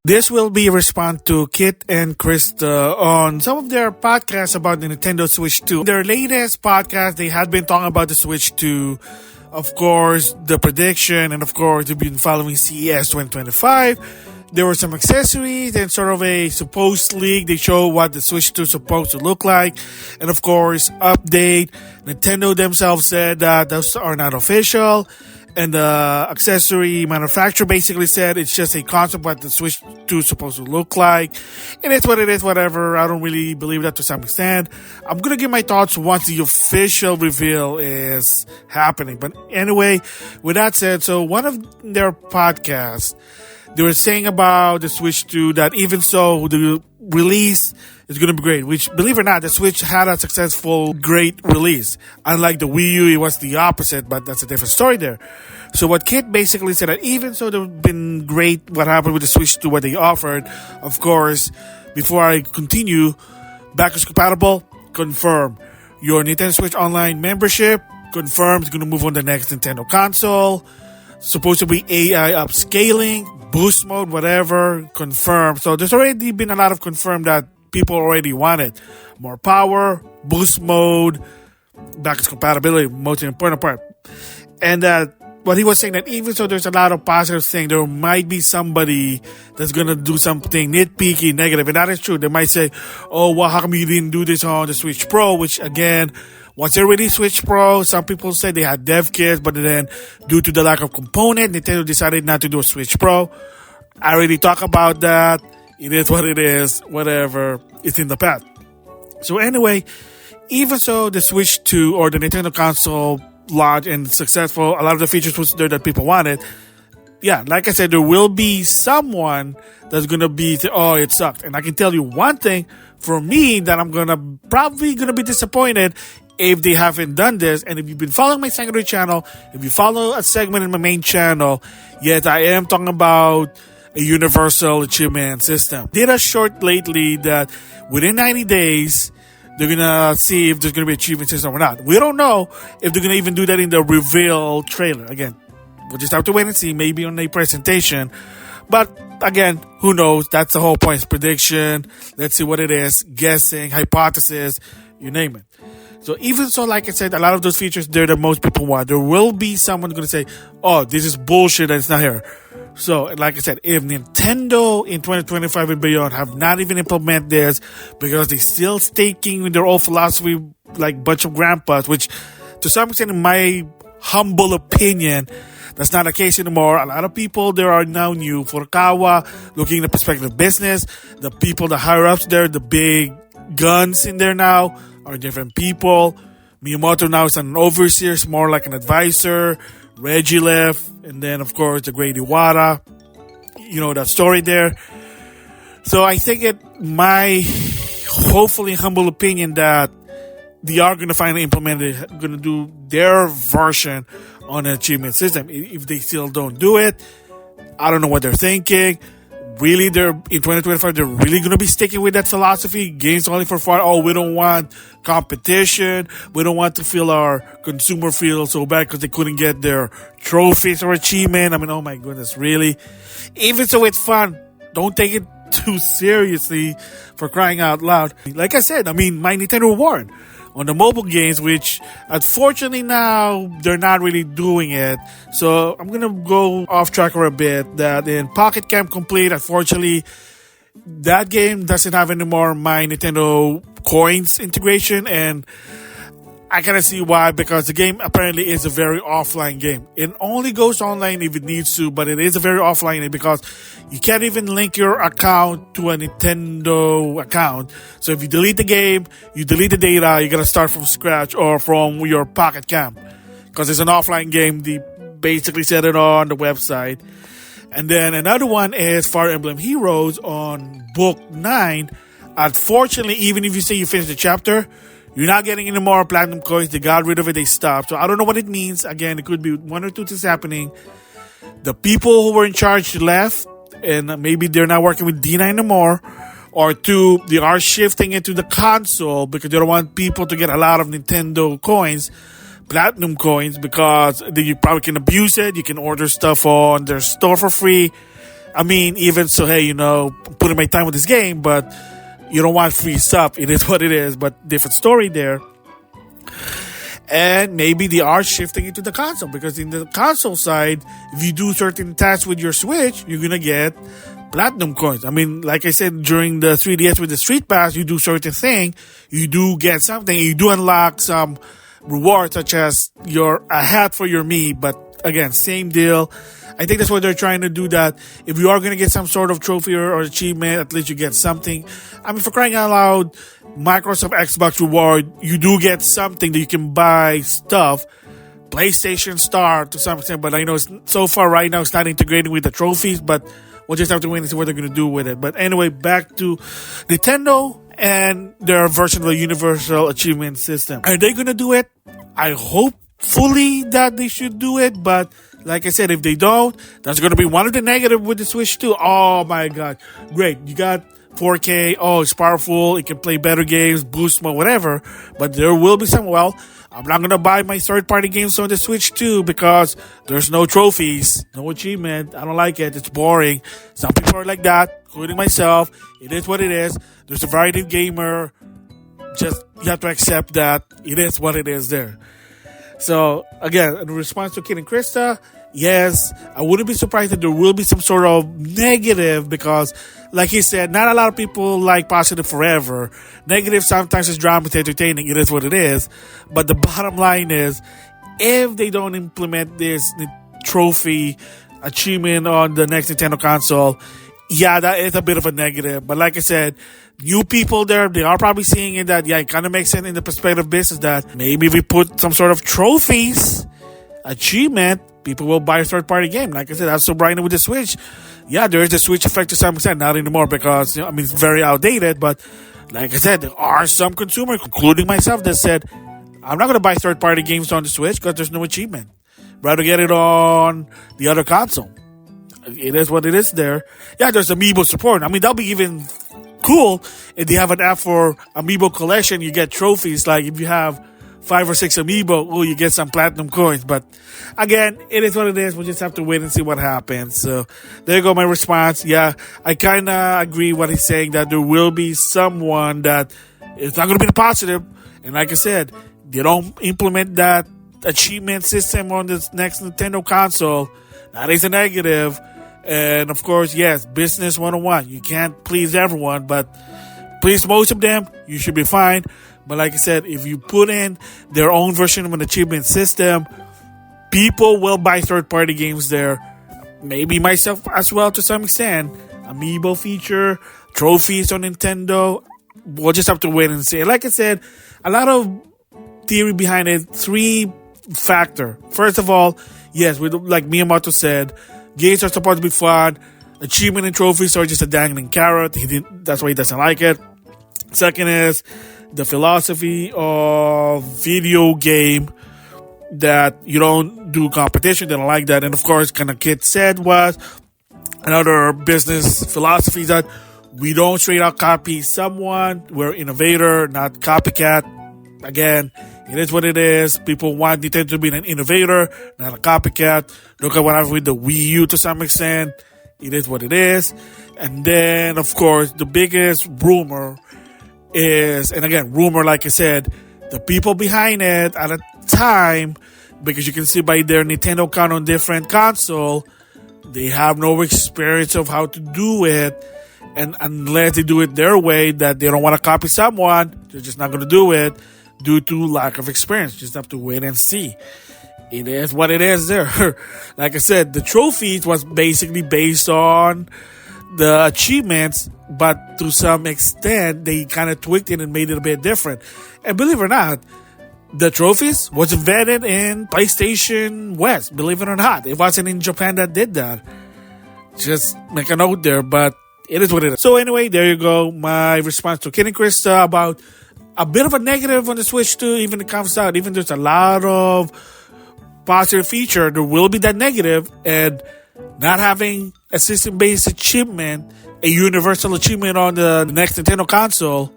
This will be a response to Kit and Krysta on some of their podcasts about the Nintendo Switch 2. Their latest podcast, they had been talking about the Switch 2, of course, the prediction, and of course, they've been following CES 2025. There were some accessories and sort of a supposed leak. They show what the Switch 2 is supposed to look like. And of course, update. Nintendo themselves said that those are not official. And the accessory manufacturer basically said it's just a concept what the Switch 2 is supposed to look like. And it's what it is, whatever. I don't really believe that to some extent. I'm going to give my thoughts once the official reveal is happening. But anyway, with that said, so one of their podcasts, they were saying about the Switch 2 that even so, the release is going to be great. Which, believe it or not, the Switch had a successful, great release. Unlike the Wii U, it was the opposite, but that's a different story there. So what Kit basically said that even so, they've been great what happened with the Switch 2, what they offered. Of course, before I continue, backwards compatible, confirm. Your Nintendo Switch Online membership, confirmed, going to move on to the next Nintendo console. Supposed to be AI upscaling, boost mode, whatever, confirmed. So there's already been a lot of confirmed that people already wanted. More power, boost mode, backwards compatibility, most important part. And what he was saying that even so there's a lot of positive things, there might be somebody that's going to do something nitpicky, negative. And that is true. They might say, oh, well, how come you didn't do this on the Switch Pro? Which again, was there really Switch Pro? Some people say they had dev kits, but then due to the lack of component, Nintendo decided not to do a Switch Pro. I already talked about that. It is what it is. Whatever. It's in the past. So anyway, even so, the Switch 2 or the Nintendo console launched and successful, a lot of the features was there that people wanted. Yeah, like I said, there will be someone that's going to be, oh, it sucked. And I can tell you one thing for me that I'm probably going to be disappointed if they haven't done this. And if you've been following my secondary channel, if you follow a segment in my main channel, yes, I am talking about a universal achievement system. Did a short lately that within 90 days, they're going to see if there's going to be an achievement system or not. We don't know if they're going to even do that in the reveal trailer. Again, we'll just have to wait and see, maybe on a presentation. But again, who knows? That's the whole point. It's prediction. Let's see what it is. Guessing, hypothesis, you name it. So even so, like I said, a lot of those features, they're the most people want. There will be someone going to say, oh, this is bullshit and it's not here. So, like I said, if Nintendo in 2025 and beyond have not even implemented this because they still staking with their old philosophy like bunch of grandpas, which to some extent, in my humble opinion, that's not the case anymore. A lot of people there are now new. Furukawa, looking at the perspective of business, the people, the higher ups there, the big guns in there now are different people. Miyamoto now is an overseer, more like an advisor. Reggie left, and then of course the great Iwata. You know that story there. So I think my hopefully humble opinion that they are going to finally implement it, going to do their version on an achievement system. If they still don't do it, I don't know what they're thinking. Really, they're in 2025, they're really going to be sticking with that philosophy. Games only for fun. Oh, we don't want competition. We don't want to feel our consumer feel so bad because they couldn't get their trophies or achievement. I mean, oh my goodness, really? Even so, it's fun. Don't take it too seriously, for crying out loud. Like I said, I mean, my Nintendo Reward on the mobile games, which unfortunately now they're not really doing it. So I'm gonna go off track for a bit. That in Pocket Camp Complete, unfortunately, that game doesn't have any more my Nintendo coins integration, and I kind of see why, because the game apparently is a very offline game. It only goes online if it needs to, but it is a very offline game because you can't even link your account to a Nintendo account. So if you delete the game, you delete the data, you gotta start from scratch or from your Pocket Camp. Because it's an offline game, they basically set it on the website. And then another one is Fire Emblem Heroes on Book 9. Unfortunately, even if you say you finish the chapter, you're not getting any more platinum coins. They got rid of it. They stopped. So I don't know what it means. Again, it could be one or two things happening. The people who were in charge left, and maybe they're not working with D9 anymore. Or two, they are shifting it to the console because they don't want people to get a lot of Nintendo coins, platinum coins, because then you probably can abuse it. You can order stuff on their store for free. I mean, even so, hey, putting my time with this game, but you don't want free stuff. It is what it is, but different story there. And maybe they are shifting it to the console, because in the console side, if you do certain tasks with your Switch, you're gonna get platinum coins. I mean, like I said, during the 3DS with the Street Pass, you do certain thing, you do get something, you do unlock some rewards, such as a hat for your Mii, but again, same deal. I think that's what they're trying to do, that if you are going to get some sort of trophy or achievement, at least you get something. I mean, for crying out loud, Microsoft Xbox Reward, you do get something that you can buy stuff. PlayStation Star to some extent, but I know so far right now it's not integrating with the trophies, but we'll just have to wait and see what they're going to do with it. But anyway, back to Nintendo and their version of the Universal Achievement System. Are they going to do it? I hope fully that they should do it, but like I said, if they don't, that's going to be one of the negative with the Switch 2. Oh my god, great, you got 4K, oh, it's powerful, it can play better games, boost mode, whatever, but there will be some, I'm not going to buy my third-party games on the Switch 2 because there's no trophies, no achievement. I don't like it. It's boring. Some people are like that, including myself. It is what it is. There's a variety of gamer. Just, you have to accept that it is what it is there. So, again, in response to Kid and Krysta, yes, I wouldn't be surprised that there will be some sort of negative because, like he said, not a lot of people like positive forever. Negative sometimes is drama, it's entertaining. It is what it is. But the bottom line is, if they don't implement this trophy achievement on the next Nintendo console, yeah, that is a bit of a negative. But like I said, new people there, they are probably seeing it that, it kind of makes sense in the perspective of business that maybe we put some sort of trophies, achievement, people will buy a third-party game. Like I said, that's so bright with the Switch. Yeah, there is the Switch effect to some extent, not anymore because, it's very outdated. But like I said, there are some consumers, including myself, that said, I'm not going to buy third-party games on the Switch because there's no achievement. Rather get it on the other console. It is what it is there. Yeah, there's Amiibo support. I mean, that'll be even cool if they have an app for Amiibo collection. You get trophies. Like if you have 5 or 6 Amiibo, you get some platinum coins. But again, it is what it is. We'll just have to wait and see what happens. So there you go, my response. Yeah, I kind of agree what he's saying, that there will be someone that it's not going to be the positive. And like I said, they don't implement that achievement system on this next Nintendo console. That is a negative. And of course, yes, business 101. You can't please everyone, but please most of them, you should be fine. But like I said, if you put in their own version of an achievement system, people will buy third-party games there. Maybe myself as well to some extent. Amiibo feature, trophies on Nintendo. We'll just have to wait and see. Like I said, a lot of theory behind it. 3 factor. First of all, yes, like Miyamoto said, games are supposed to be fun. Achievement and trophies are just a dangling carrot. That's why he doesn't like it. Second is the philosophy of video game that you don't do competition. They don't like that. And of course, kind of Kid said was another business philosophy that we don't straight out copy someone. We're innovator, not copycat. Again, it is what it is. People want Nintendo to be an innovator, not a copycat. Look at what happened with the Wii U to some extent. It is what it is. And then, of course, the biggest rumor is, and again, rumor, like I said, the people behind it at a time, because you can see by their Nintendo account on different console, they have no experience of how to do it. And unless they do it their way, that they don't want to copy someone, they're just not going to do it. Due to lack of experience. Just have to wait and see. It is what it is there. Like I said, the trophies was basically based on the achievements, but to some extent, they kind of tweaked it and made it a bit different. And believe it or not, the trophies was invented in PlayStation West. Believe it or not. It wasn't in Japan that did that. Just make a note there, but it is what it is. So anyway, there you go. My response to Kid and Krysta about a bit of a negative on the Switch 2, even it comes out. Even there's a lot of positive feature, there will be that negative, and not having a system-based achievement, a universal achievement on the next Nintendo console,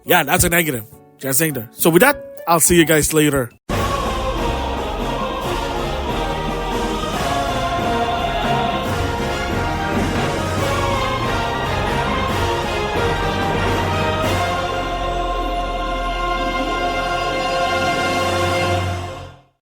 yeah, that's a negative. Just saying there. So with that, I'll see you guys later.